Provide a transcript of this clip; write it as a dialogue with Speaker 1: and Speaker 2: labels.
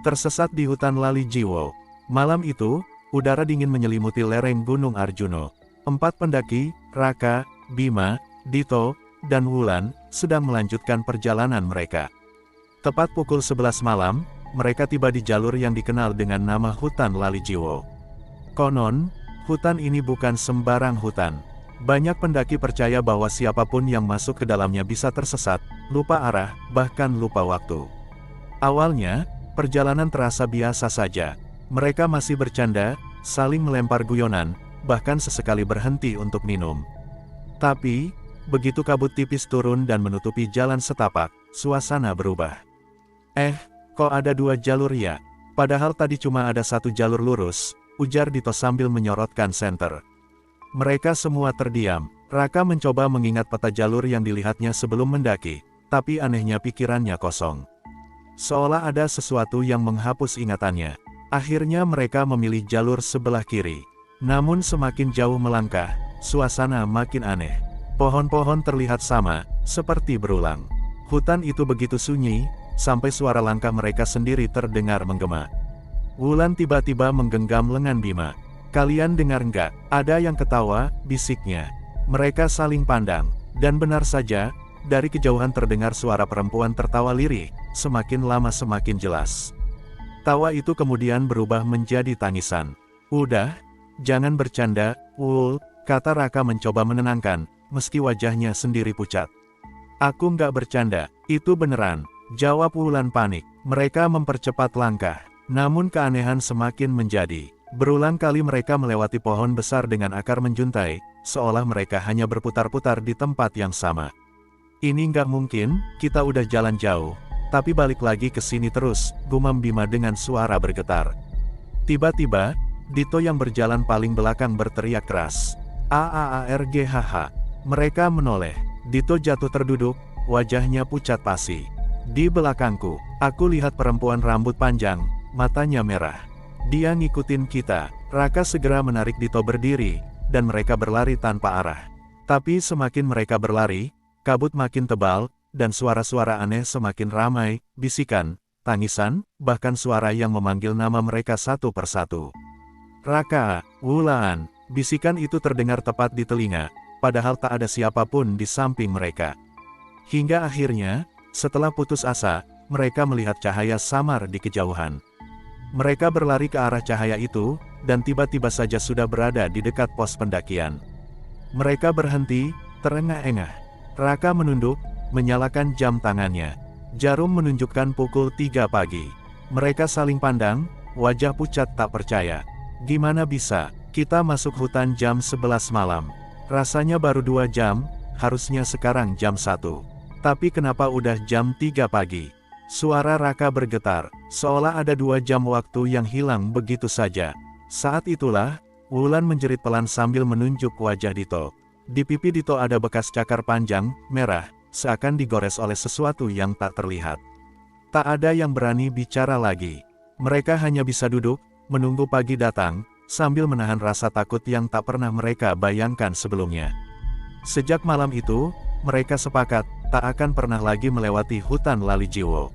Speaker 1: Tersesat di hutan Lali Jiwo. Malam itu, udara dingin menyelimuti lereng Gunung Arjuno. 4 pendaki, Raka, Bima, Dito, dan Wulan, sedang melanjutkan perjalanan mereka. Tepat pukul 11 malam, mereka tiba di jalur yang dikenal dengan nama Hutan Lali Jiwo. Konon, hutan ini bukan sembarang hutan. Banyak pendaki percaya bahwa siapapun yang masuk ke dalamnya bisa tersesat, lupa arah, bahkan lupa waktu. Awalnya, perjalanan terasa biasa saja. Mereka masih bercanda, saling melempar guyonan, bahkan sesekali berhenti untuk minum. Tapi, begitu kabut tipis turun dan menutupi jalan setapak, suasana berubah. Kok ada 2 jalur ya? Padahal tadi cuma ada 1 jalur lurus, ujar Dito sambil menyorotkan senter. Mereka semua terdiam. Raka mencoba mengingat peta jalur yang dilihatnya sebelum mendaki, tapi anehnya pikirannya kosong. Seolah ada sesuatu yang menghapus ingatannya. Akhirnya mereka memilih jalur sebelah kiri. Namun semakin jauh melangkah, suasana makin aneh. Pohon-pohon terlihat sama, seperti berulang. Hutan itu begitu sunyi, sampai suara langkah mereka sendiri terdengar menggema. Wulan tiba-tiba menggenggam lengan Bima. "Kalian dengar nggak? Ada yang ketawa," bisiknya. Mereka saling pandang, dan benar saja, dari kejauhan terdengar suara perempuan tertawa lirih, semakin lama semakin jelas. Tawa itu kemudian berubah menjadi tangisan. "Udah, jangan bercanda, Wul," kata Raka mencoba menenangkan, meski wajahnya sendiri pucat. "Aku nggak bercanda, itu beneran," jawab Wulan panik. Mereka mempercepat langkah, namun keanehan semakin menjadi. Berulang kali mereka melewati pohon besar dengan akar menjuntai, seolah mereka hanya berputar-putar di tempat yang sama. "Ini nggak mungkin, kita udah jalan jauh, tapi balik lagi ke sini terus," gumam Bima dengan suara bergetar. Tiba-tiba, Dito yang berjalan paling belakang berteriak keras. "Aarghh." Mereka menoleh. Dito jatuh terduduk, wajahnya pucat pasi. "Di belakangku, aku lihat perempuan rambut panjang, matanya merah. Dia ngikutin kita." Raka segera menarik Dito berdiri, dan mereka berlari tanpa arah. Tapi semakin mereka berlari, kabut makin tebal, dan suara-suara aneh semakin ramai, bisikan, tangisan, bahkan suara yang memanggil nama mereka satu persatu. "Raka, Wulan," bisikan itu terdengar tepat di telinga, padahal tak ada siapapun di samping mereka. Hingga akhirnya, setelah putus asa, mereka melihat cahaya samar di kejauhan. Mereka berlari ke arah cahaya itu, dan tiba-tiba saja sudah berada di dekat pos pendakian. Mereka berhenti, terengah-engah. Raka menunduk, menyalakan jam tangannya. Jarum menunjukkan pukul 3 pagi. Mereka saling pandang, wajah pucat tak percaya. "Gimana bisa? Kita masuk hutan jam 11 malam. Rasanya baru 2 jam, harusnya sekarang jam 1. Tapi kenapa udah jam 3 pagi?" Suara Raka bergetar, seolah ada 2 jam waktu yang hilang begitu saja. Saat itulah, Wulan menjerit pelan sambil menunjuk wajah Dito. Di pipi Dito ada bekas cakar panjang, merah, seakan digores oleh sesuatu yang tak terlihat. Tak ada yang berani bicara lagi. Mereka hanya bisa duduk, menunggu pagi datang, sambil menahan rasa takut yang tak pernah mereka bayangkan sebelumnya. Sejak malam itu, mereka sepakat, tak akan pernah lagi melewati hutan Lali Jiwo.